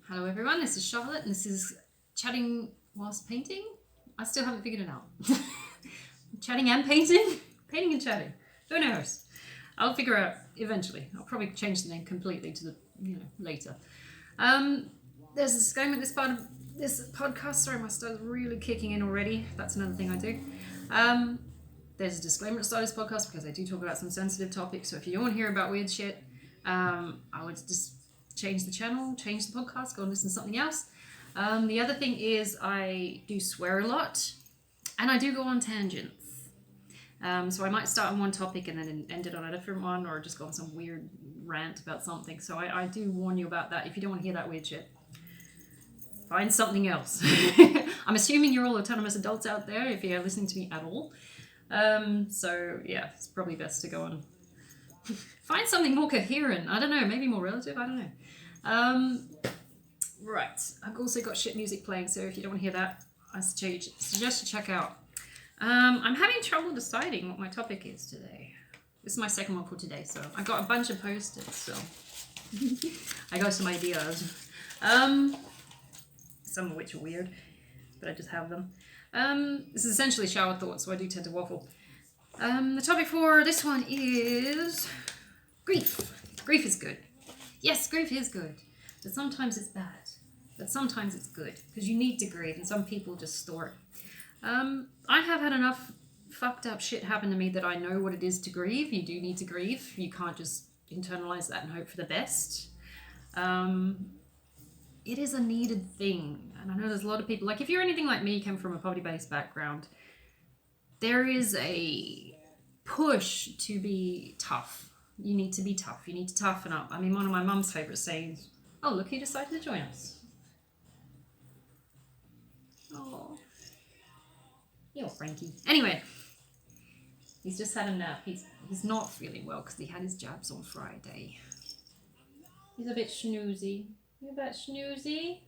Hello everyone, this is Charlotte and this is chatting whilst painting. I still haven't figured it out. Chatting and painting? Painting and chatting. Who knows? I'll figure out eventually. I'll probably change the name completely to the, later. There's a disclaimer at this part of this podcast. Sorry, my star's really kicking in already. That's another thing I do. There's a disclaimer at the start of this podcast because I do talk about some sensitive topics. So if you don't want to hear about weird shit, I would just change the channel, change the podcast, go and listen to something else. The other thing is I do swear a lot and I do go on tangents. So I might start on one topic and then end it on a different one, or just go on some weird rant about something. So I do warn you about that. If you don't want to hear that weird shit, find something else. I'm assuming you're all autonomous adults out there if you're listening to me at all. So yeah, it's probably best to go on. Find something more coherent. I don't know, maybe more relative. I don't know. Right. I've also got shit music playing, so if you don't want to hear that, I suggest you check out. I'm having trouble deciding what my topic is today. This is my second one for today, so I got a bunch of post-its, so I got some ideas. Some of which are weird, but I just have them. This is essentially shower thoughts, so I do tend to waffle. The topic for this one is grief. Grief is good. Yes, grief is good, but sometimes it's bad. But sometimes it's good, because you need to grieve, and some people just store it. I have had enough fucked up shit happen to me that I know what it is to grieve. You do need to grieve. You can't just internalize that and hope for the best. It is a needed thing. And I know there's a lot of people, like if you're anything like me, come from a poverty-based background, there is a push to be tough. You need to be tough. You need to toughen up. I mean, one of my mum's favourite sayings, oh, look, he decided to join us. Oh. Yo, Frankie. Anyway, he's just had a nap. He's not feeling well because he had his jabs on Friday. He's a bit snoozy. You a bit snoozy?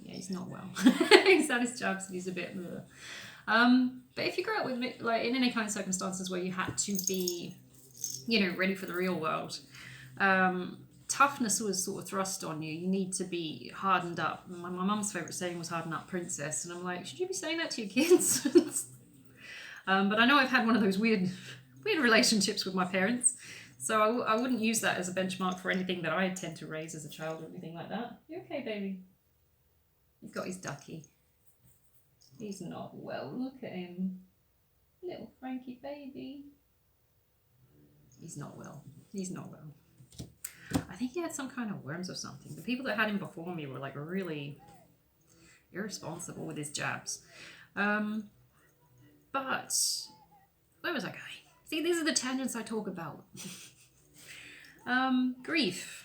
Yeah, he's not well. He's had his jabs and he's a bit... but if you grew up with, like, in any kind of circumstances where you had to be, ready for the real world, toughness was sort of thrust on you. You need to be hardened up. My mum's favourite saying was harden up, princess. And I'm like, should you be saying that to your kids? But I know I've had one of those weird relationships with my parents. So I wouldn't use that as a benchmark for anything that I tend to raise as a child or anything like that. You okay, baby? He's got his ducky. He's not well. Look at him. Little Frankie baby. He's not well. He's not well. I think he had some kind of worms or something. The people that had him before me were like really irresponsible with his jabs. But where was I going? See, these are the tangents I talk about. Grief.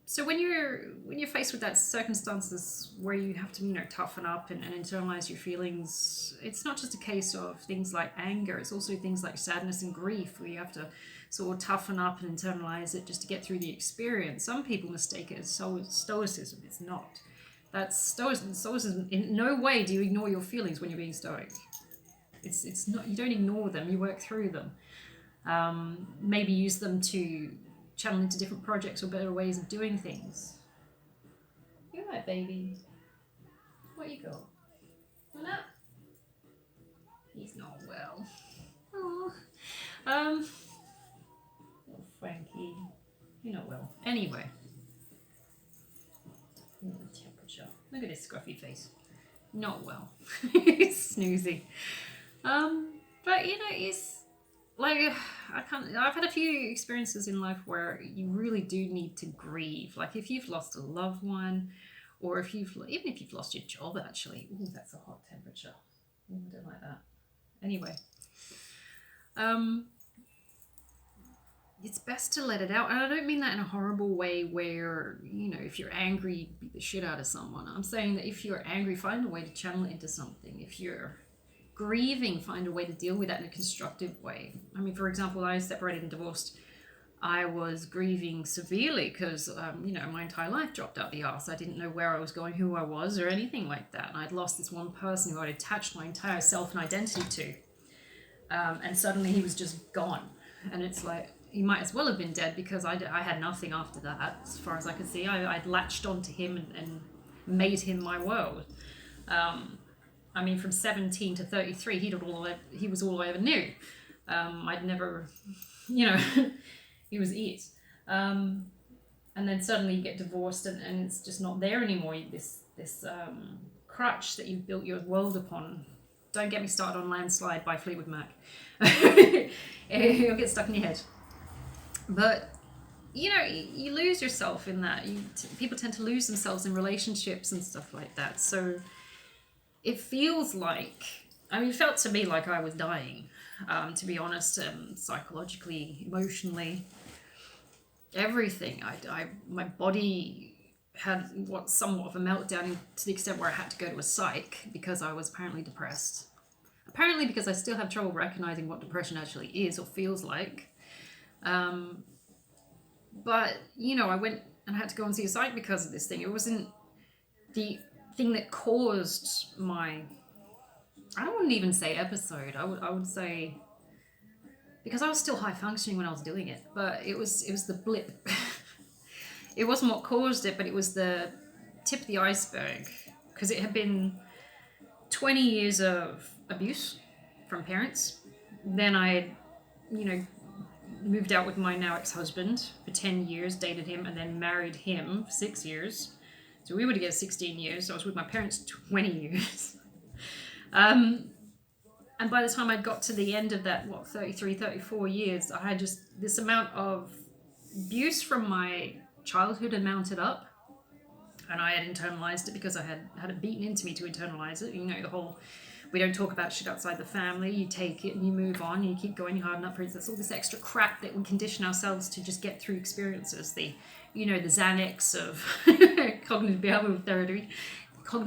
So when you're faced with that circumstances where you have to, toughen up and internalize your feelings, it's not just a case of things like anger, it's also things like sadness and grief where you have to sort of toughen up and internalize it just to get through the experience. Some people mistake it as stoicism. It's not. That's stoicism. In no way do you ignore your feelings when you're being stoic. It's not. You don't ignore them. You work through them. Maybe use them to channel into different projects or better ways of doing things. You're right, baby. What you got? Well, that? He's not well. Oh. Little Frankie. You're not well. Anyway. Temperature. Look at his scruffy face. Not well. He's snoozy. But it's like I've had a few experiences in life where you really do need to grieve. Like if you've lost a loved one, or even if you've lost your job, actually. Ooh, that's a hot temperature. I don't like that. Anyway, it's best to let it out. And I don't mean that in a horrible way where, if you're angry, beat the shit out of someone. I'm saying that if you're angry, find a way to channel it into something. If you're grieving, find a way to deal with that in a constructive way. I mean, for example, I separated and divorced. I was grieving severely because, my entire life dropped out the arse. I didn't know where I was going, who I was, or anything like that. And I'd lost this one person who I'd attached my entire self and identity to. And suddenly he was just gone. And it's like, he might as well have been dead, because I had nothing after that, as far as I could see. I'd latched onto him and made him my world. I mean, from 17 to 33, he was all I ever knew. I'd never, you know, he was it. And then suddenly you get divorced, and it's just not there anymore. This crutch that you've built your world upon. Don't get me started on Landslide by Fleetwood Mac. You'll get stuck in your head. But, you know, you lose yourself in that. People tend to lose themselves in relationships and stuff like that. So it feels like, I mean, it felt to me like I was dying, to be honest, psychologically, emotionally, everything. My body had somewhat of a meltdown, to the extent where I had to go to a psych because I was apparently depressed. Apparently because I still have trouble recognizing what depression actually is or feels like. But, you know, I went and I had to go and see a psych because of this thing. It wasn't the thing that caused my, I don't want to even say episode. I would say, because I was still high functioning when I was doing it, but it was the blip. It wasn't what caused it, but it was the tip of the iceberg, because it had been 20 years of abuse from parents. Then I, you know, moved out with my now ex-husband for 10 years, dated him, and then married him for 6 years. So we were together 16 years. So I was with my parents 20 years. And by the time I got to the end of that, 33, 34 years, I had just this amount of abuse from my childhood had mounted up, and I had internalized it because I had it beaten into me to internalize it. You know, the whole, we don't talk about shit outside the family, you take it and you move on, you keep going, you harden up, there's all this extra crap that we condition ourselves to just get through experiences. The Xanax of cognitive behavioral therapy.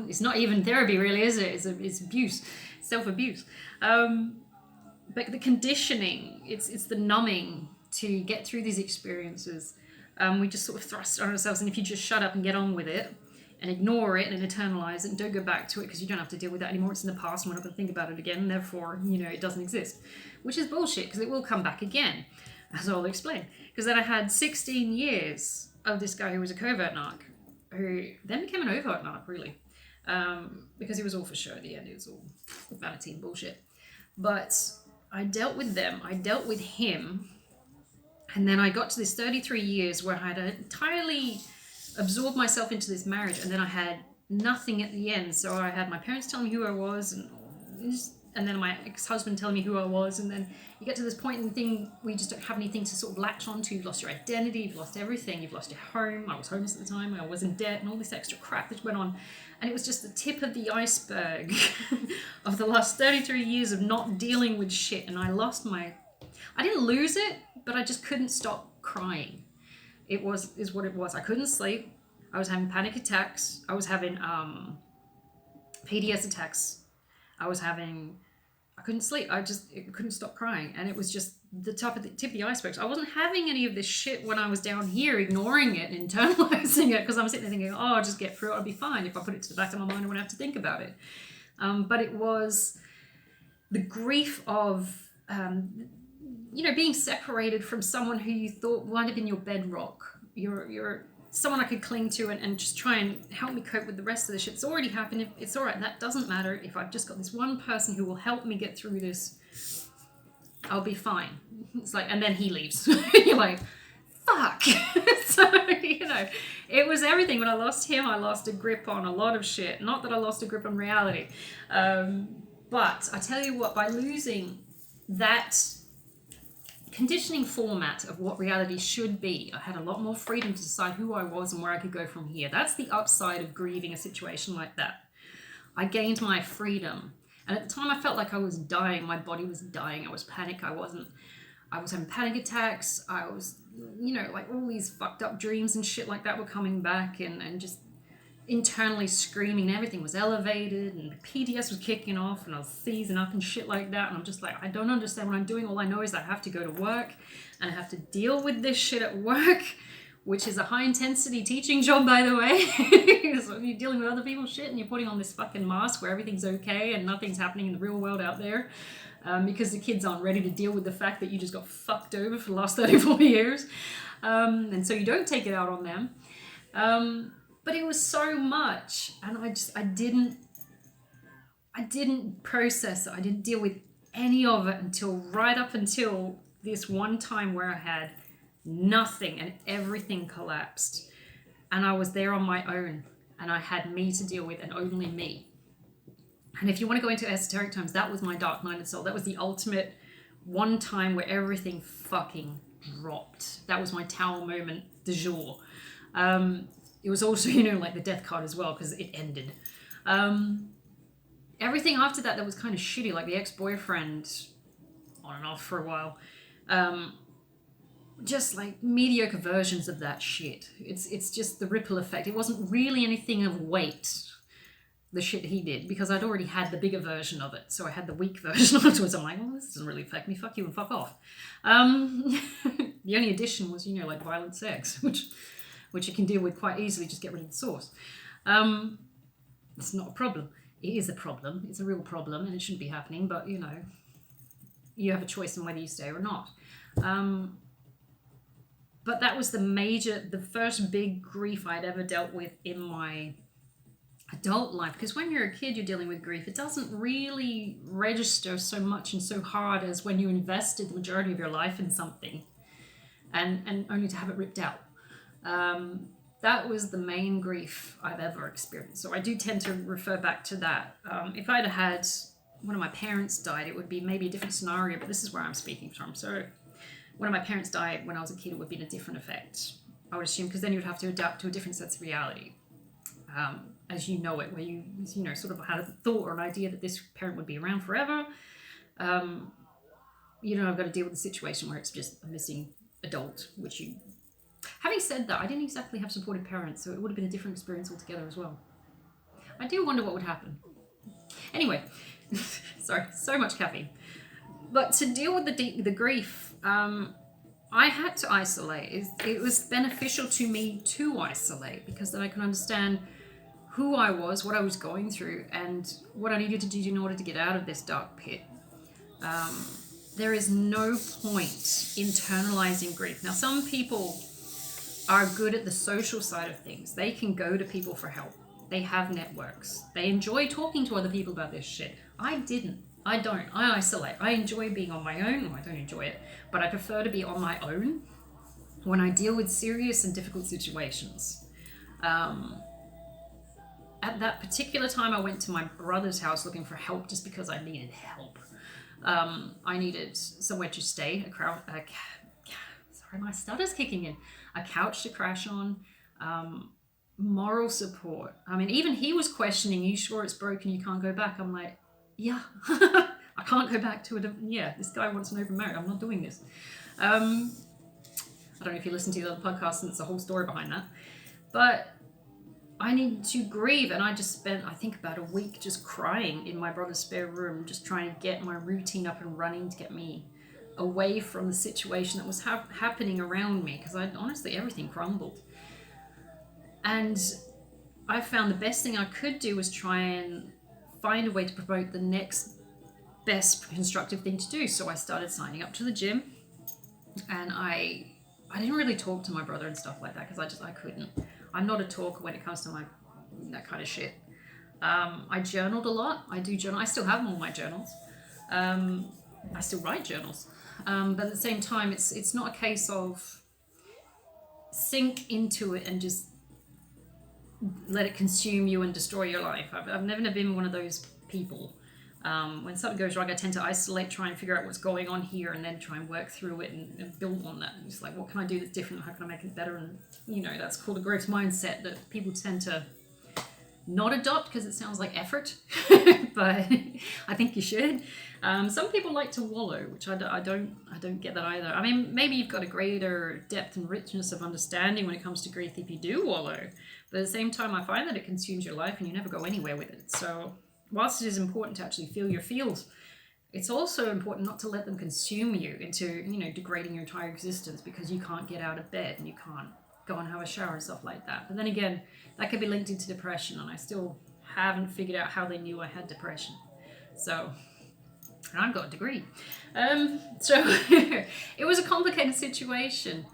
It's not even therapy really, is it? It's abuse, self-abuse. But the conditioning, it's the numbing to get through these experiences. We just sort of thrust on ourselves, and if you just shut up and get on with it and ignore it and internalize it and don't go back to it, because you don't have to deal with that anymore, it's in the past and we're not going to think about it again, and therefore, you know, it doesn't exist, which is bullshit, because it will come back again, as I'll explain. Because then I had 16 years of this guy who was a covert narc, who then became an overt narc, really, because it was all for show at the end. It was all vanity and bullshit. But I dealt with them, I dealt with him. And then I got to this 33 years where I had entirely absorbed myself into this marriage, and then I had nothing at the end. So I had my parents telling me who I was, and then my ex-husband telling me who I was, and then you get to this point in the thing where you just don't have anything to sort of latch onto. You've lost your identity, you've lost everything, you've lost your home. I was homeless at the time, I was in debt, and all this extra crap that went on. And it was just the tip of the iceberg of the last 33 years of not dealing with shit. And I didn't lose it, but I just couldn't stop crying. Is what it was. I couldn't sleep. I was having panic attacks. I was having PDS attacks. I couldn't sleep. I couldn't stop crying. And it was just the tip of the iceberg. I wasn't having any of this shit when I was down here, ignoring it and internalizing it, because I'm sitting there thinking, oh, I'll just get through it. I'll be fine. If I put it to the back of my mind, I won't have to think about it. But it was the grief of, being separated from someone who you thought might have been your bedrock. You're someone I could cling to and just try and help me cope with the rest of the shit. It's already happened. It's all right. That doesn't matter. If I've just got this one person who will help me get through this, I'll be fine. It's like, and then he leaves. You're like, fuck. So, it was everything. When I lost him, I lost a grip on a lot of shit. Not that I lost a grip on reality. But I tell you what, by losing that conditioning format of what reality should be, I had a lot more freedom to decide who I was and where I could go from here. That's the upside of grieving a situation like that. I gained my freedom. And at the time I felt like I was dying. My body was dying. I was panicked. I was having panic attacks. I was, like all these fucked up dreams and shit like that were coming back, and just internally screaming. Everything was elevated, and PDS was kicking off, and I was seizing up and shit like that. And I'm just like, I don't understand what I'm doing. All I know is I have to go to work and I have to deal with this shit at work, which is a high intensity teaching job, by the way. So you're dealing with other people's shit and you're putting on this fucking mask where everything's okay and nothing's happening in the real world out there. because the kids aren't ready to deal with the fact that you just got fucked over for the last 34 years. And so you don't take it out on them. But it was so much, and I didn't process it. I didn't deal with any of it until right up until this one time where I had nothing and everything collapsed. And I was there on my own, and I had me to deal with, and only me. And if you want to go into esoteric terms, that was my dark night of the soul. That was the ultimate one time where everything fucking dropped. That was my tower moment du jour. It was also, like the death card as well, because it ended. Everything after that was kind of shitty, like the ex-boyfriend, on and off for a while. Just like mediocre versions of that shit. It's just the ripple effect. It wasn't really anything of weight, the shit he did, because I'd already had the bigger version of it. So I had the weak version afterwards. I'm like, well, this doesn't really affect me. Fuck you and fuck off. The only addition was, like violent sex, which you can deal with quite easily. Just get rid of the source. It's not a problem. It is a problem. It's a real problem, and it shouldn't be happening. But, you have a choice in whether you stay or not. But that was the first big grief I'd ever dealt with in my adult life. Because when you're a kid, you're dealing with grief. It doesn't really register so much and so hard as when you invested the majority of your life in something and only to have it ripped out. That was the main grief I've ever experienced. So I do tend to refer back to that. If I'd had one of my parents died, it would be maybe a different scenario, but this is where I'm speaking from. So one of my parents died when I was a kid, it would be a different effect, I would assume, because then you'd have to adapt to a different sense of reality, as you know it, where you sort of had a thought or an idea that this parent would be around forever. I've got to deal with the situation where it's just a missing adult, which you... Having said that, I didn't exactly have supportive parents, so it would have been a different experience altogether as well. I do wonder what would happen. Anyway, sorry, so much caffeine. But to deal with the grief, I had to isolate. It was beneficial to me to isolate, because then I can understand who I was, what I was going through, and what I needed to do in order to get out of this dark pit. There is no point internalizing grief. Now, some people are good at the social side of things. They can go to people for help. They have networks. They enjoy talking to other people about this shit. I didn't. I don't. I isolate. I enjoy being on my own. Well, I don't enjoy it, but I prefer to be on my own when I deal with serious and difficult situations. At that particular time, I went to my brother's house looking for help just because I needed help. I needed somewhere to stay, sorry, my stutter's kicking in. A couch to crash on, moral support. I mean, even he was questioning, you sure it's broken, you can't go back? I'm like, yeah, I can't go back to it. Yeah, this guy wants an open marriage. I'm not doing this. I don't know if you listen to the other podcast, and it's a whole story behind that. But I needed to grieve, and I just spent, I think, about a week just crying in my brother's spare room, just trying to get my routine up and running to get me away from the situation that was happening around me, because honestly, everything crumbled. And I found the best thing I could do was try and find a way to promote the next best constructive thing to do. So I started signing up to the gym, and I didn't really talk to my brother and stuff like that, because I couldn't. I'm not a talker when it comes to that kind of shit. I journaled a lot. I do journal. I still have all my journals. I still write journals. But at the same time, it's not a case of sink into it and just let it consume you and destroy your life. I've never been one of those people. When something goes wrong, I tend to isolate, try and figure out what's going on here, and then try and work through it and build on that. It's like, what can I do that's different? How can I make it better? And, that's called a growth mindset that people tend to not adopt because it sounds like effort, but I think you should. Some people like to wallow, which I don't get that either. I mean, maybe you've got a greater depth and richness of understanding when it comes to grief if you do wallow, but at the same time, I find that it consumes your life and you never go anywhere with it. So whilst it is important to actually feel your feels, it's also important not to let them consume you into, degrading your entire existence because you can't get out of bed and you can't go and have a shower and stuff like that. But then again, that could be linked into depression, and I still haven't figured out how they knew I had depression. So and I've got a degree. So it was a complicated situation.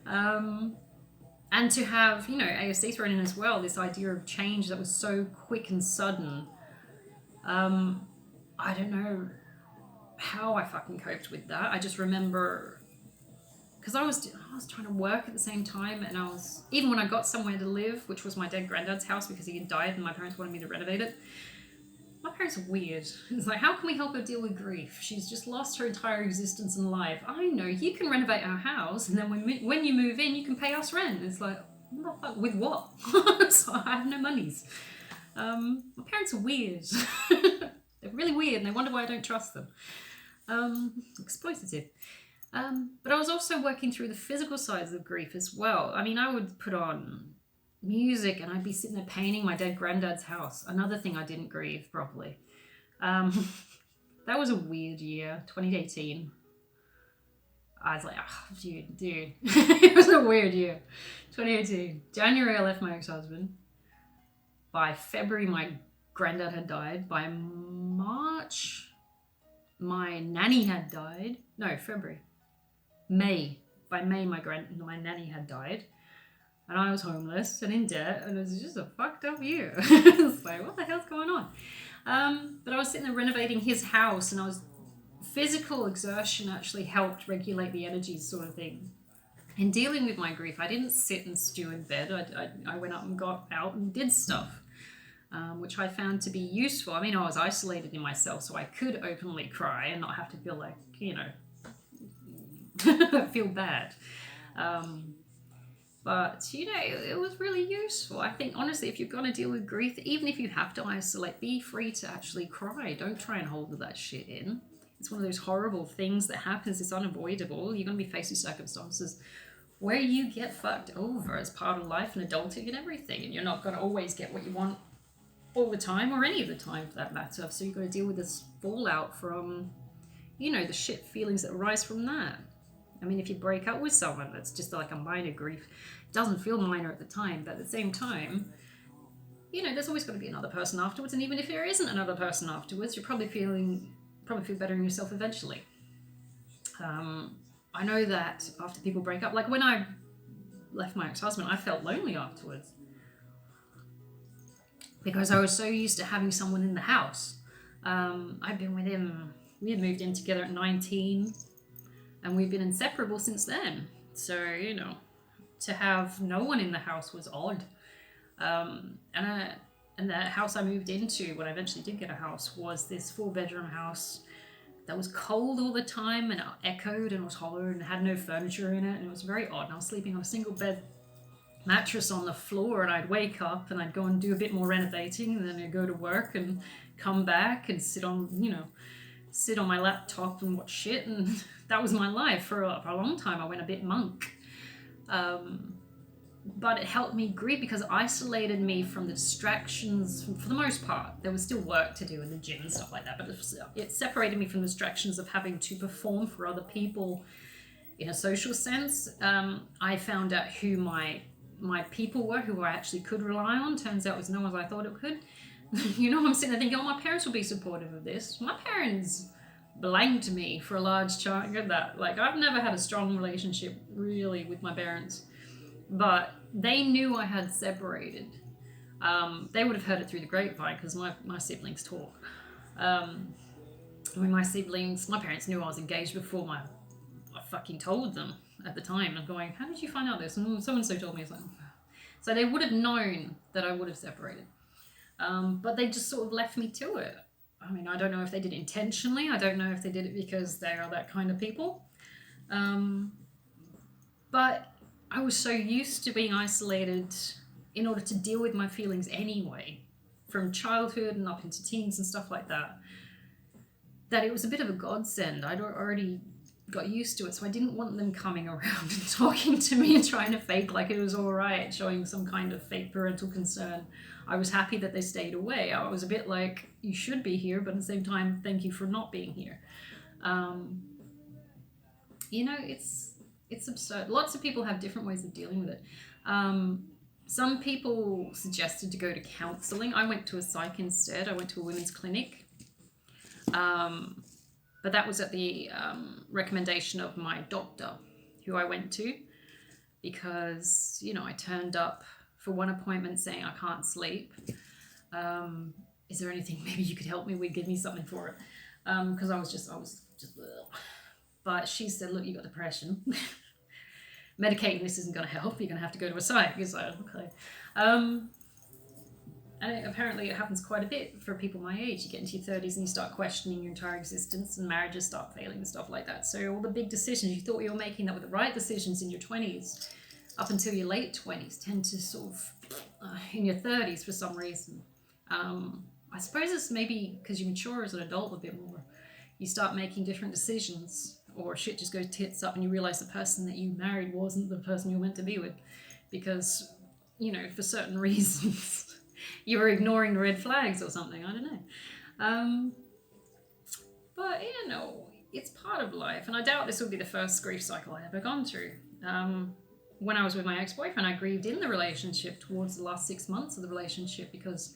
And to have, you know, ASD thrown in as well, this idea of change that was so quick and sudden. I don't know how I fucking coped with that. I just remember, because I was trying to work at the same time, and I was, even when I got somewhere to live, which was my dead granddad's house because he had died and my parents wanted me to renovate it. My parents are weird. It's like, how can we help her deal with grief? She's just lost her entire existence and life. I know, you can renovate our house, and then when you move in, you can pay us rent. It's like, what the fuck, with what? So I have no monies. My parents are weird. They're really weird, and they wonder why I don't trust them. Exploitative. But I was also working through the physical sides of grief as well. I mean, I would put on music and I'd be sitting there painting my dead granddad's house. Another thing I didn't grieve properly. That was a weird year, 2018. I was like, oh, dude. It was a weird year. 2018. January, I left my ex-husband. By February, my granddad had died. By March, my nanny had died. No, February. May. By May, my nanny had died. And I was homeless and in debt, and it was just a fucked up year. It's like, what the hell's going on? But I was sitting there renovating his house, and physical exertion actually helped regulate the energies, sort of thing. In dealing with my grief, I didn't sit and stew in bed. I went up and got out and did stuff, which I found to be useful. I mean, I was isolated in myself, so I could openly cry and not have to feel like, you know, feel bad. But, you know, it was really useful. I think, honestly, if you're going to deal with grief, even if you have to isolate, be free to actually cry. Don't try and hold that shit in. It's one of those horrible things that happens. It's unavoidable. You're going to be faced with circumstances where you get fucked over as part of life and adulting and everything. And you're not going to always get what you want all the time, or any of the time for that matter. So you've got to deal with this fallout from, you know, the shit feelings that arise from that. I mean, if you break up with someone, that's just like a minor grief. It doesn't feel minor at the time, but at the same time, you know, there's always got to be another person afterwards. And even if there isn't another person afterwards, you're probably feel better in yourself eventually. I know that after people break up, like when I left my ex-husband, I felt lonely afterwards because I was so used to having someone in the house. I'd been with him, we had moved in together at 19. And we've been inseparable since then. So, you know, to have no one in the house was odd. And the house I moved into when I eventually did get a house was this 4-bedroom house that was cold all the time, and it echoed and was hollow and had no furniture in it. And it was very odd. And I was sleeping on a single bed mattress on the floor, and I'd wake up and I'd go and do a bit more renovating, and then I'd go to work and come back and sit on my laptop and watch shit, and that was my life for a long time. I went a bit monk. But it helped me grieve because it isolated me from the distractions for the most part. There was still work to do in the gym and stuff like that, but it separated me from the distractions of having to perform for other people in a social sense. I found out who my people were, who I actually could rely on. Turns out it was no one as I thought it could. You know, I'm sitting there thinking, oh, my parents will be supportive of this. My parents blanked me for a large chunk of that. Like, I've never had a strong relationship, really, with my parents. But they knew I had separated. They would have heard it through the grapevine, because my siblings talk. I mean, my parents knew I was engaged before I fucking told them at the time. I'm going, how did you find out this? And so-and-so told me. So they would have known that I would have separated. But they just sort of left me to it. I mean, I don't know if they did it intentionally. I don't know if they did it because they are that kind of people. But I was so used to being isolated in order to deal with my feelings anyway, from childhood and up into teens and stuff like that, that it was a bit of a godsend. I'd already got used to it, so I didn't want them coming around and talking to me and trying to fake like it was all right, showing some kind of fake parental concern. I was happy that they stayed away. I was a bit like, you should be here, but at the same time, thank you for not being here. You know, it's absurd. Lots of people have different ways of dealing with it. Some people suggested to go to counselling. I went to a psych instead. I went to a women's clinic. But that was at the recommendation of my doctor, who I went to, because, you know, I turned up for one appointment saying I can't sleep. Is there anything maybe you could help me with? Give me something for it. Because I was just, ugh. But she said, look, you got depression. Medicating this isn't going to help. You're going to have to go to a psych. It's like, okay. And apparently it happens quite a bit for people my age. You get into your 30s and you start questioning your entire existence, and marriages start failing and stuff like that. So all the big decisions you thought you were making that were the right decisions in your 20s up until your late 20s tend to sort of, in your 30s for some reason. I suppose it's maybe because you mature as an adult a bit more. You start making different decisions, or shit just goes tits up and you realize the person that you married wasn't the person you were meant to be with. Because, you know, for certain reasons... you were ignoring the red flags or something, I don't know. But, you know, it's part of life. And I doubt this will be the first grief cycle I ever gone through. When I was with my ex-boyfriend, I grieved in the relationship towards the last 6 months of the relationship, because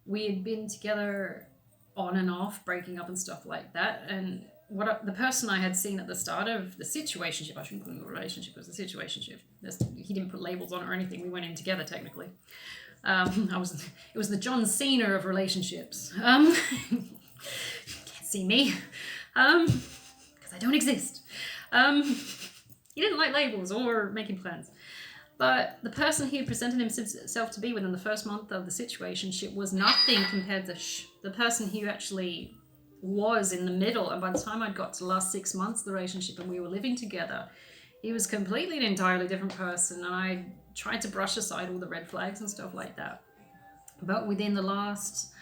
we had been together on and off, breaking up and stuff like that. And the person I had seen at the start of the situationship, I shouldn't call it a relationship, it was a situationship. He didn't put labels on it or anything. We went in together, technically. It was the John Cena of relationships. Can't see me, because I don't exist. He didn't like labels or making plans. But the person he had presented himself to be within the first month of the situationship was nothing compared to the person he actually was in the middle. And by the time I'd got to the last 6 months of the relationship and we were living together, he was completely an entirely different person. And I tried to brush aside all the red flags and stuff like that. But within the last,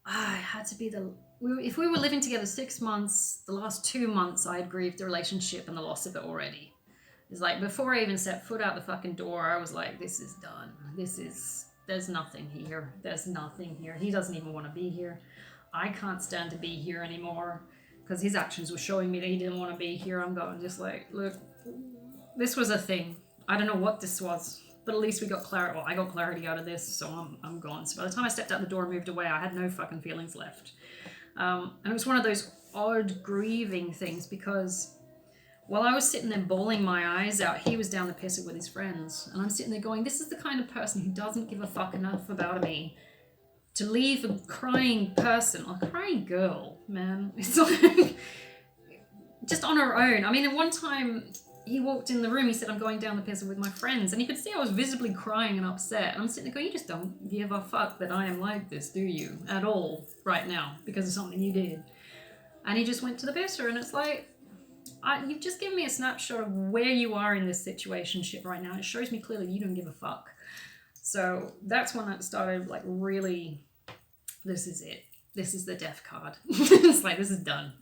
if we were living together 6 months, the last 2 months I had grieved the relationship and the loss of it already. It's like, before I even set foot out the fucking door, I was like, this is done. There's nothing here. There's nothing here. He doesn't even want to be here. I can't stand to be here anymore, because his actions were showing me that he didn't want to be here. I'm going just like, look, this was a thing. I don't know what this was, but at least we got clarity. Well, I got clarity out of this, so I'm gone. So by the time I stepped out the door and moved away, I had no fucking feelings left. And it was one of those odd grieving things, because while I was sitting there bawling my eyes out, he was down the pisser with his friends. And I'm sitting there going, this is the kind of person who doesn't give a fuck enough about me to leave a crying person, a crying girl, man. It's like, just on her own. I mean, at one time, he walked in the room, he said, I'm going down the pisser with my friends. And you could see I was visibly crying and upset. And I'm sitting there going, you just don't give a fuck that I am like this, do you? At all, right now, because of something you did. And he just went to the pisser, and it's like, you've just given me a snapshot of where you are in this situationship right now. It shows me clearly you don't give a fuck. So that's when I started, like, really, this is it. This is the death card. It's like, this is done.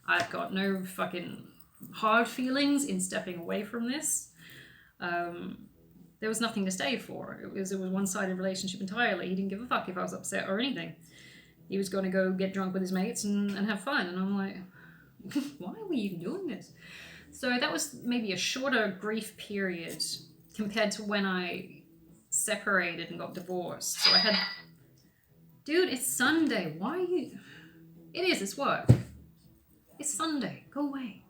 I've got no fucking hard feelings in stepping away from this. There was nothing to stay for. It was a one-sided relationship entirely. He didn't give a fuck if I was upset or anything. He was going to go get drunk with his mates and have fun. And I'm like, why are we even doing this? So that was maybe a shorter grief period compared to when I separated and got divorced. So I had, dude, it's Sunday. Why are you? It is, it's work. It's Sunday. Go away.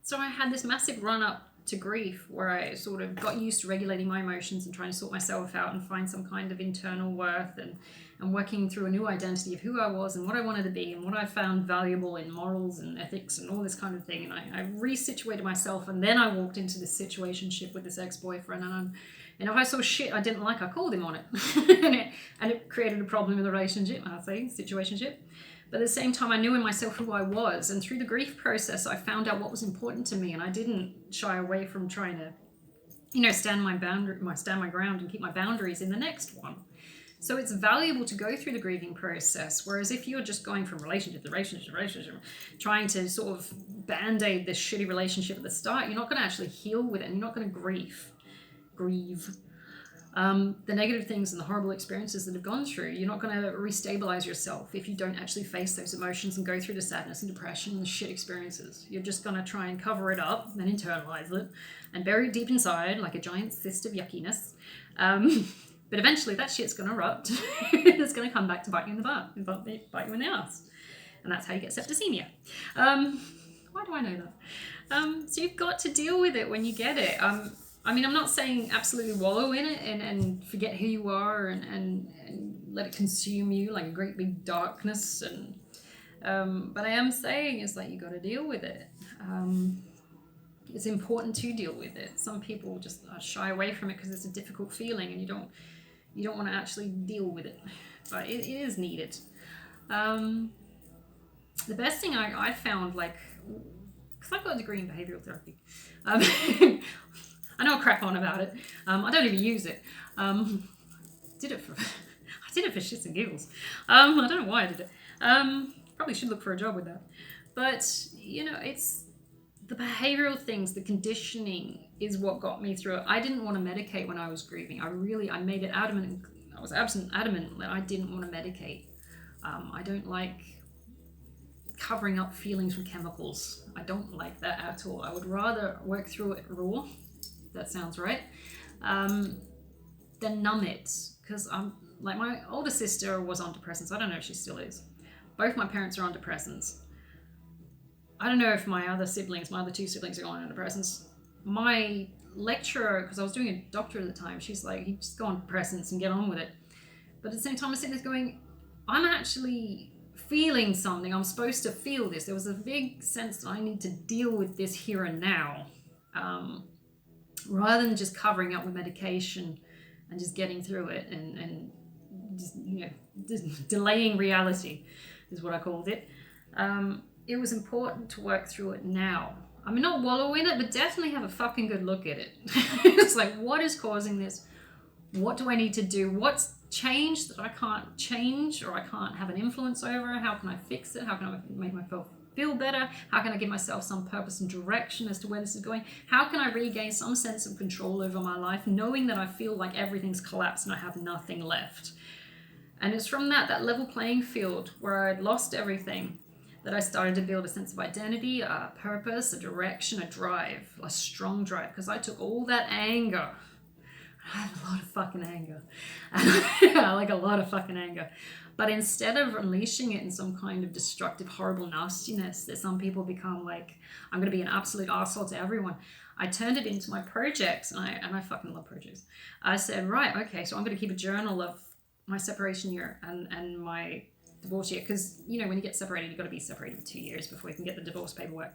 So I had this massive run up to grief where I sort of got used to regulating my emotions and trying to sort myself out and find some kind of internal worth and working through a new identity of who I was and what I wanted to be and what I found valuable in morals and ethics and all this kind of thing. And I resituated myself, and then I walked into this situationship with this ex-boyfriend, and if I saw shit I didn't like, I called him on it. and it created a problem in the relationship, I say, situationship. But at the same time, I knew in myself who I was. And through the grief process, I found out what was important to me. And I didn't shy away from trying to, stand my ground and keep my boundaries in the next one. So it's valuable to go through the grieving process. Whereas if you're just going from relationship to relationship, trying to sort of band-aid this shitty relationship at the start, you're not going to actually heal with it. And you're not going to grieve. The negative things and the horrible experiences that have gone through, you're not going to restabilize yourself if you don't actually face those emotions and go through the sadness and depression and the shit experiences. You're just going to try and cover it up and internalize it and bury it deep inside like a giant cyst of yuckiness. But eventually that shit's going to erupt. It's going to come back to bite you in the butt, bite you in the ass. And that's how you get septicemia. Why do I know that? So you've got to deal with it when you get it. I mean, I'm not saying absolutely wallow in it and forget who you are and let it consume you like a great big darkness. But I am saying it's like you got to deal with it. It's important to deal with it. Some people just shy away from it because it's a difficult feeling and you don't want to actually deal with it. But it is needed. The best thing I found, like, because I've got a degree in behavioral therapy. I know I crap on about it. I don't even use it. I did it for shits and giggles. I don't know why I did it. Probably should look for a job with that. But, you know, it's the behavioral things, the conditioning is what got me through it. I didn't want to medicate when I was grieving. I made it adamant, I was adamant that I didn't want to medicate. I don't like covering up feelings with chemicals. I don't like that at all. I would rather work through it raw, that sounds right, than numb it. Because like my older sister was on depressants. I don't know if she still is. Both my parents are on depressants. I don't know if my other two siblings are on antidepressants. My lecturer, because I was doing a doctorate at the time, she's like, you just go on depressants and get on with it. But at the same time, I'm sitting there going, I'm actually feeling something. I'm supposed to feel this. There was a big sense that I need to deal with this here and now, rather than just covering up with medication and just getting through it and just, you know, just delaying reality is what I called it. It was important to work through it now. I mean, not wallow in it, but definitely have a fucking good look at it. It's like, what is causing this? What do I need to do? What's changed that I can't change or I can't have an influence over? How can I fix it? How can I make myself feel better? How can I give myself some purpose and direction as to where this is going? How can I regain some sense of control over my life, knowing that I feel like everything's collapsed and I have nothing left? And it's from that level playing field where I'd lost everything that I started to build a sense of identity, a purpose, a direction, a drive, a strong drive. Because I took all that anger. I have a lot of fucking anger. I like a lot of fucking anger. But instead of unleashing it in some kind of destructive, horrible nastiness that some people become like, I'm going to be an absolute asshole to everyone, I turned it into my projects. And I fucking love projects. I said, right, okay, so I'm going to keep a journal of my separation year and my divorce year, because, you know, when you get separated, you've got to be separated for 2 years before you can get the divorce paperwork.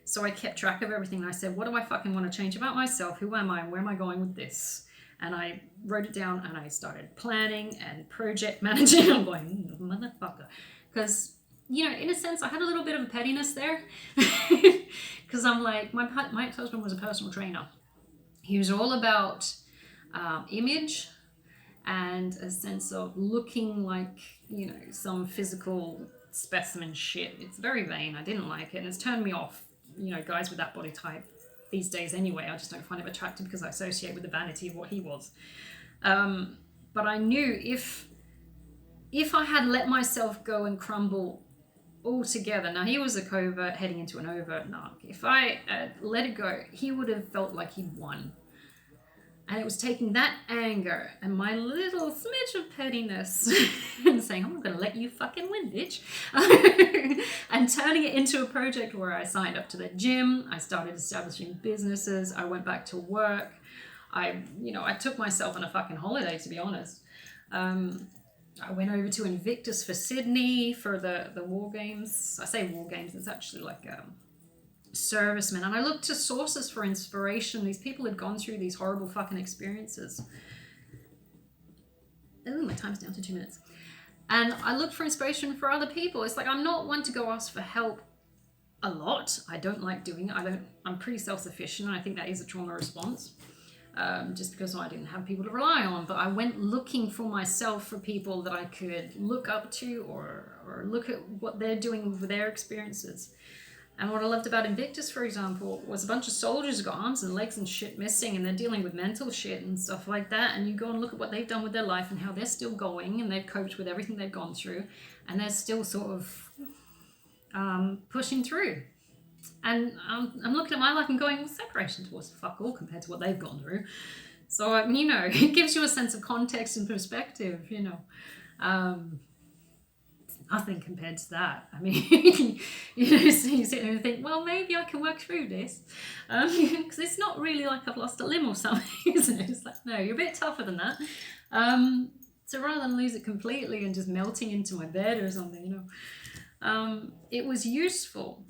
So I kept track of everything, and I said, what do I fucking want to change about myself? Who am I? Where am I going with this? And I wrote it down, and I started planning and project managing. I'm going, motherfucker. Because, you know, in a sense, I had a little bit of a pettiness there. Because I'm like, my ex-husband was a personal trainer. He was all about image and a sense of looking like, you know, some physical specimen shit. It's very vain. I didn't like it, and it's turned me off, you know, guys with that body type these days anyway. I just don't find it attractive because I associate with the vanity of what he was. But I knew if I had let myself go and crumble altogether, now he was a covert heading into an overt narc. If I let it go, he would have felt like he'd won. And it was taking that anger and my little smidge of pettiness and saying, I'm not going to let you fucking win, bitch. And turning it into a project where I signed up to the gym. I started establishing businesses. I went back to work. I took myself on a fucking holiday, to be honest. I went over to Invictus for Sydney for the war games. I say war games, it's actually like servicemen, and I looked to sources for inspiration. These people had gone through these horrible fucking experiences. Oh, my time's down to 2 minutes. And I looked for inspiration for other people. It's like, I'm not one to go ask for help a lot. I don't like doing it. I'm pretty self-sufficient, and I think that is a trauma response. Just because I didn't have people to rely on. But I went looking for myself for people that I could look up to or look at what they're doing with their experiences. And what I loved about Invictus, for example, was a bunch of soldiers who got arms and legs and shit missing, and they're dealing with mental shit and stuff like that. And you go and look at what they've done with their life and how they're still going, and they've coped with everything they've gone through, and they're still sort of pushing through. And I'm looking at my life and going, well, separation towards fuck all compared to what they've gone through. So, it gives you a sense of context and perspective, Nothing compared to that. I mean, so you sit there and think, well, maybe I can work through this. Because it's not really like I've lost a limb or something, isn't it? It's like, no, you're a bit tougher than that. So rather than lose it completely and just melting into my bed or something, it was useful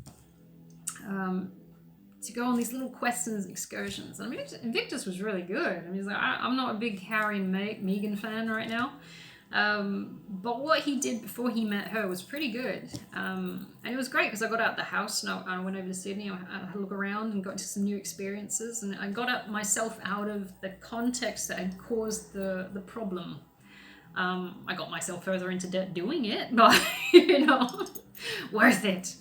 to go on these little quests and excursions. I mean, Invictus was really good. I mean, I'm not a big Harry and Meghan fan right now. But what he did before he met her was pretty good. And it was great because I got out the house and I went over to Sydney. I had a look around and got into some new experiences. And I got myself out of the context that had caused the problem. I got myself further into debt doing it, but, worth it.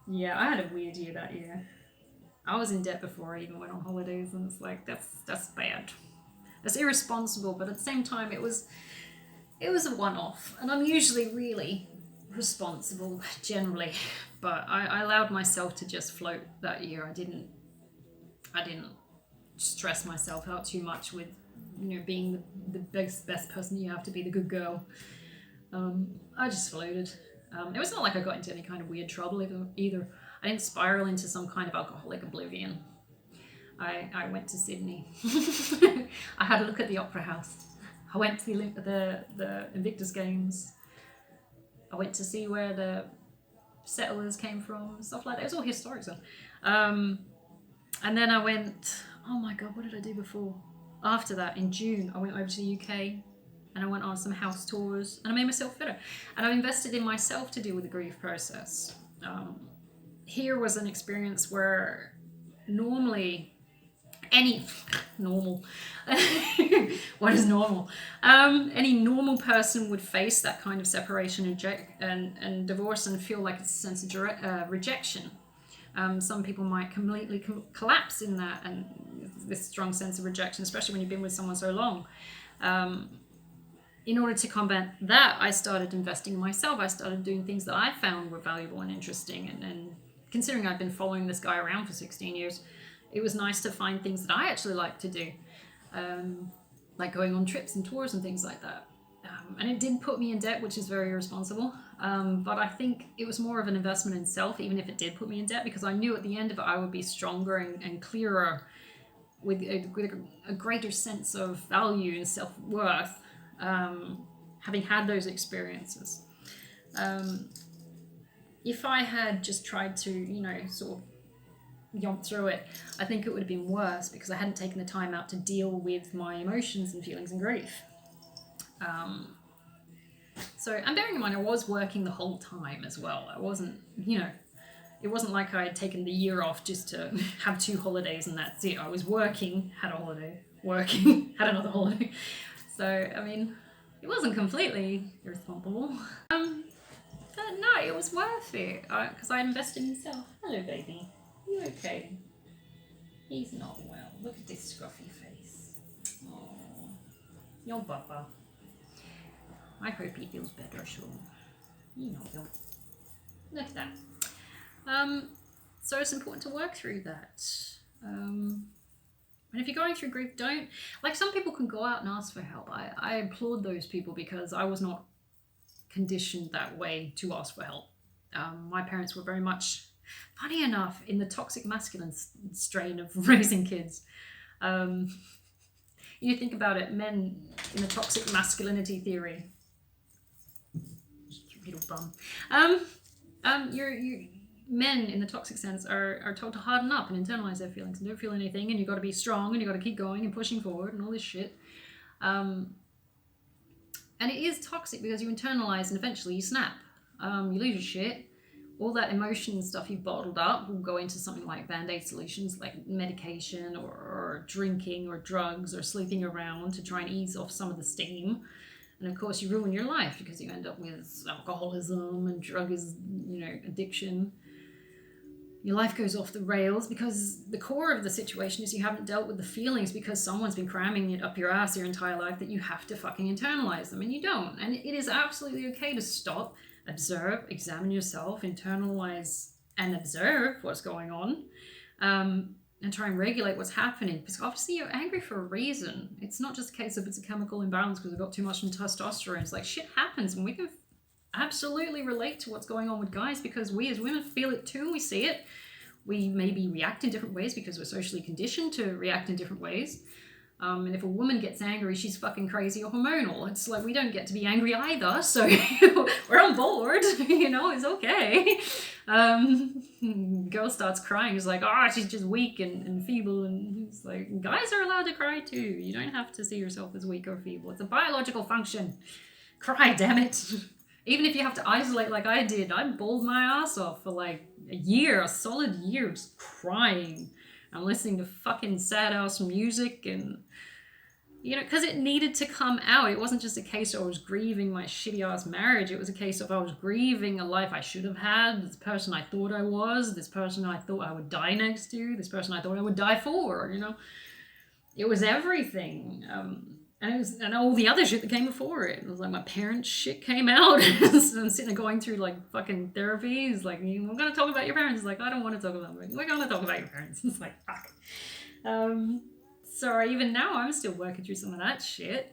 Yeah, I had a weird year that year. I was in debt before I even went on holidays, and it's like, that's bad. It's irresponsible, but at the same time, it was a one-off, and I'm usually really responsible generally, but I allowed myself to just float that year. I didn't stress myself out too much with being the best person. You have to be the good girl. I just floated. It was not like I got into any kind of weird trouble either. I didn't spiral into some kind of alcoholic oblivion. I went to Sydney. I had a look at the Opera House. I went to the Invictus Games. I went to see where the settlers came from, stuff like that. It was all historic stuff. And then I went, oh my God, what did I do before? After that, in June, I went over to the UK and I went on some house tours and I made myself fitter. And I invested in myself to deal with the grief process. Here was an experience where normally what is normal? Any normal person would face that kind of separation and divorce and feel like it's a sense of rejection. Some people might completely collapse in that, and this strong sense of rejection, especially when you've been with someone so long. In order to combat that, I started investing in myself. I started doing things that I found were valuable and interesting. And considering I've been following this guy around for 16 years, it was nice to find things that I actually like to do, like going on trips and tours and things like that. And it did put me in debt, which is very irresponsible. But I think it was more of an investment in self, even if it did put me in debt, because I knew at the end of it I would be stronger and clearer with a greater sense of value and self-worth, having had those experiences. If I had just tried to, sort of yomp through it, I think it would have been worse because I hadn't taken the time out to deal with my emotions and feelings and grief. So, and bearing in mind, I was working the whole time as well. I wasn't, it wasn't like I had taken the year off just to have 2 holidays and that's it. I was working, had a holiday, working, had another holiday. So, I mean, it wasn't completely irresponsible. But no, it was worth it because I invested in myself. Hello, baby. You okay? He's not well. Look at this scruffy face. Oh, your Bubba. I hope he feels better, sure. You know he'll. Look at that. So it's important to work through that. And if you're going through grief, don't... Like, some people can go out and ask for help. I applaud those people because I was not conditioned that way to ask for help. My parents were very much... Funny enough, in the toxic masculine strain of raising kids. You think about it, men in the toxic masculinity theory. Little bum. You men in the toxic sense are told to harden up and internalize their feelings and don't feel anything, and you've got to be strong and you've got to keep going and pushing forward and all this shit. And it is toxic because you internalize and eventually you snap. You lose your shit. All that emotion and stuff you've bottled up will go into something like Band-Aid solutions, like medication or drinking or drugs or sleeping around to try and ease off some of the steam. And of course you ruin your life because you end up with alcoholism and drug addiction. Your life goes off the rails because the core of the situation is you haven't dealt with the feelings because someone's been cramming it up your ass your entire life that you have to fucking internalize them, and you don't. And it is absolutely okay to stop, observe, examine yourself, internalize and observe what's going on. and try and regulate what's happening, because obviously you're angry for a reason. It's not just a case of it's a chemical imbalance because we've got too much testosterone. It's like shit happens, and we can absolutely relate to what's going on with guys because we as women feel it too, and we see it. We maybe react in different ways because we're socially conditioned to react in different ways. And if a woman gets angry, she's fucking crazy or hormonal. It's like we don't get to be angry either, so we're on board, you know, it's okay. Girl starts crying, it's like, oh, she's just weak and feeble, and it's like, guys are allowed to cry too. You don't have to see yourself as weak or feeble. It's a biological function. Cry, damn it. Even if you have to isolate like I did, I bawled my ass off for like a solid year, just crying. I'm listening to fucking sad ass music, and you know, because it needed to come out. It wasn't just a case of I was grieving my shitty ass marriage. It was a case of I was grieving a life I should have had, this person I thought I was, this person I thought I would die next to, this person I thought I would die for, you know. It was everything. And all the other shit that came before it. It was like my parents' shit came out. So I'm sitting there going through like fucking therapy. It's like, we're going to talk about your parents. It's like, I don't want to talk about them. We're going to talk about your parents. It's like, fuck. So even now I'm still working through some of that shit.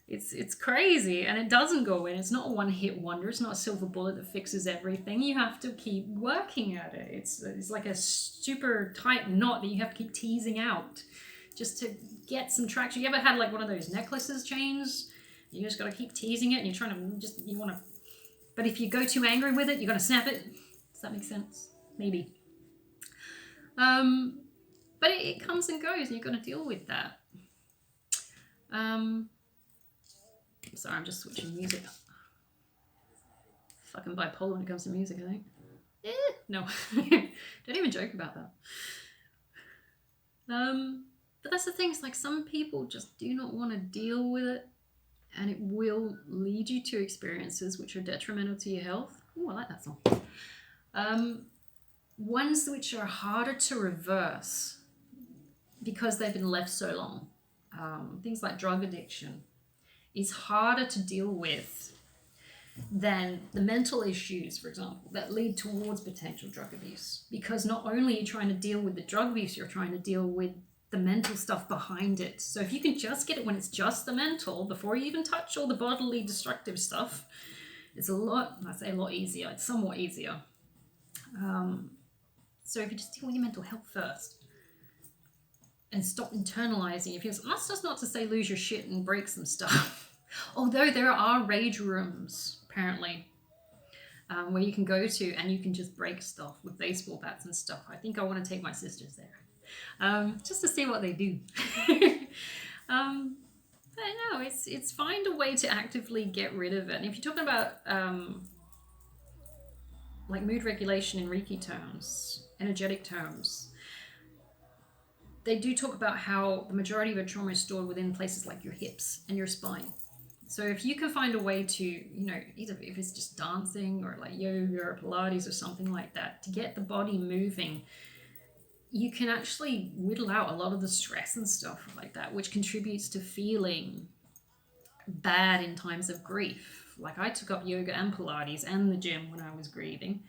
It's crazy, and it doesn't go in. It's not a one-hit wonder. It's not a silver bullet that fixes everything. You have to keep working at it. It's like a super tight knot that you have to keep teasing out just to get some traction. You ever had like one of those necklaces chains? You just got to keep teasing it, and you're trying to you want to, but if you go too angry with it, you're going to snap it. Does that make sense? Maybe. But it comes and goes, and you're going to deal with that. Sorry, I'm just switching music. Fucking bipolar when it comes to music, I think. No. Don't even joke about that. But that's the thing, it's like some people just do not want to deal with it, and it will lead you to experiences which are detrimental to your health. Oh, I like that song. Ones which are harder to reverse because they've been left so long. Things like drug addiction is harder to deal with than the mental issues, for example, that lead towards potential drug abuse. Because not only are you trying to deal with the drug abuse, you're trying to deal with the mental stuff behind it. So if you can just get it when it's just the mental, before you even touch all the bodily destructive stuff, it's a lot, I say a lot easier, it's somewhat easier. So if you just deal with your mental health first, and stop internalizing your feelings. That's just not to say lose your shit and break some stuff. Although there are rage rooms, apparently, where you can go to and you can just break stuff with baseball bats and stuff. I think I want to take my sisters there, just to see what they do. But no, it's find a way to actively get rid of it. And if you're talking about like mood regulation in Reiki terms, energetic terms, they do talk about how the majority of your trauma is stored within places like your hips and your spine. So if you can find a way to, you know, either if it's just dancing or like yoga or Pilates or something like that, to get the body moving, you can actually whittle out a lot of the stress and stuff like that, which contributes to feeling bad in times of grief. Like I took up yoga and Pilates and the gym when I was grieving,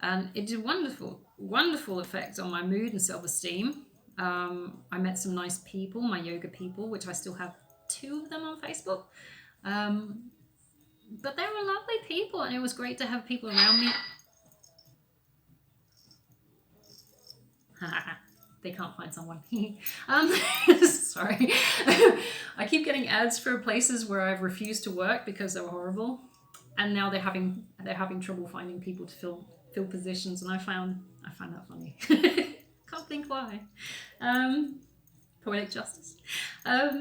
and it did wonderful, wonderful effects on my mood and self-esteem. I met some nice people, my yoga people, which I still have 2 of them on Facebook. But they were lovely people, and it was great to have people around me. They can't find someone. Sorry. I keep getting ads for places where I've refused to work because they were horrible, and now they're having trouble finding people to fill positions, and I found that funny. Can't think why. Poetic justice. But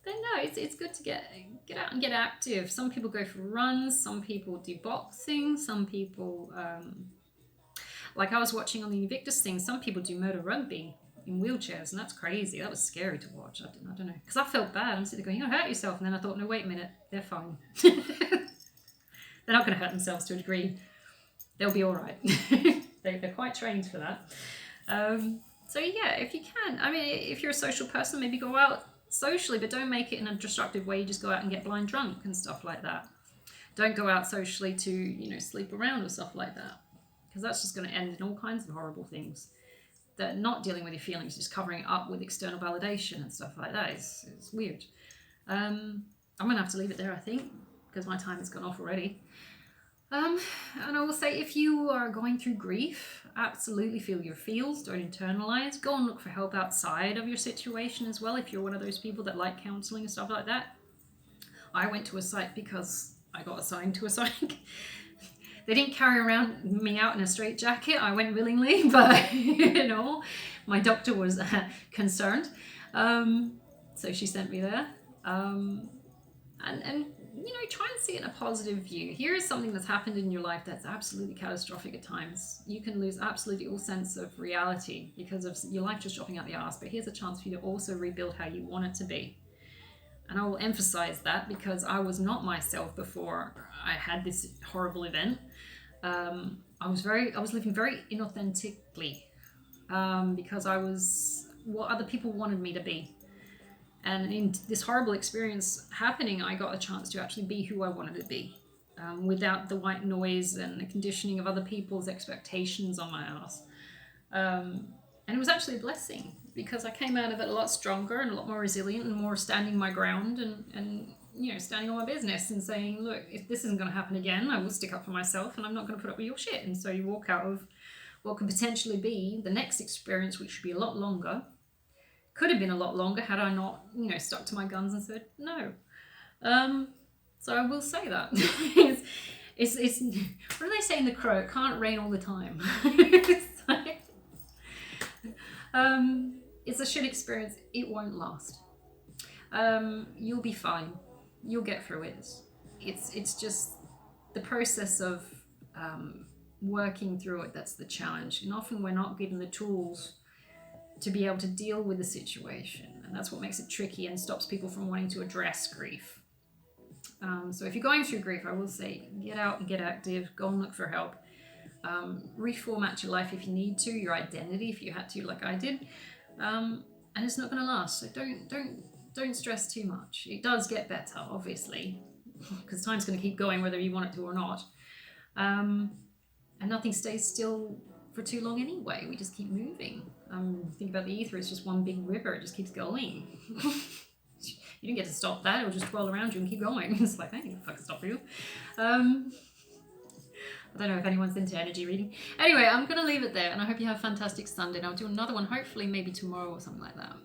no, it's good to get out and get active. Some people go for runs, some people do boxing, some people, like I was watching on the Invictus thing, some people do motor rugby in wheelchairs, and that's crazy. That was scary to watch. I don't know, because I felt bad. I'm sitting there going, you're going to hurt yourself, and then I thought, no, wait a minute, they're fine. They're not going to hurt themselves to a degree. They'll be all right. They're quite trained for that. So yeah, if you can, I mean, if you're a social person, maybe go out socially, but don't make it in a destructive way. You just go out and get blind drunk and stuff like that. Don't go out socially to, you know, sleep around or stuff like that, because that's just going to end in all kinds of horrible things that not dealing with your feelings, just covering it up with external validation and stuff like that. It's weird. I'm going to have to leave it there, I think, because my time has gone off already. And I will say, if you are going through grief, absolutely feel your feels, don't internalize. Go and look for help outside of your situation as well, if you're one of those people that like counseling and stuff like that. I went to a psych because I got assigned to a psych. They didn't carry around me out in a straitjacket. I went willingly, but you know, my doctor was concerned. So she sent me there. And you know, try and see it in a positive view. Here is something that's happened in your life that's absolutely catastrophic at times. You can lose absolutely all sense of reality because of your life just dropping out the arse. But here's a chance for you to also rebuild how you want it to be. And I will emphasize that because I was not myself before I had this horrible event. I was living very inauthentically because I was what other people wanted me to be. And in this horrible experience happening, I got a chance to actually be who I wanted to be, without the white noise and the conditioning of other people's expectations on my ass. And it was actually a blessing because I came out of it a lot stronger and a lot more resilient and more standing my ground and you know, standing on my business and saying, look, if this isn't going to happen again, I will stick up for myself and I'm not going to put up with your shit. And so you walk out of what could potentially be the next experience, which should be a lot longer. Could have been a lot longer had I not, you know, stuck to my guns and said no. So I will say that. it's what do they say in The Crow? It can't rain all the time. It's a shit experience. It won't last. You'll be fine. You'll get through it. It's just the process of working through it that's the challenge. And often we're not given the tools to be able to deal with the situation, and that's what makes it tricky and stops people from wanting to address grief. So if you're going through grief, I will say get out and get active, go and look for help, reformat your life if you need to, your identity if you had to, like I did, and it's not going to last. So don't stress too much. It does get better, obviously, because time's going to keep going whether you want it to or not, and nothing stays still for too long anyway. We just keep moving. Think about the ether, it's just one big river, it just keeps going. You don't get to stop that, it'll just twirl around you and keep going. It's like, I ain't fucking stop you. I don't know if anyone's into energy reading. Anyway, I'm going to leave it there, and I hope you have a fantastic Sunday, and I'll do another one hopefully maybe tomorrow or something like that.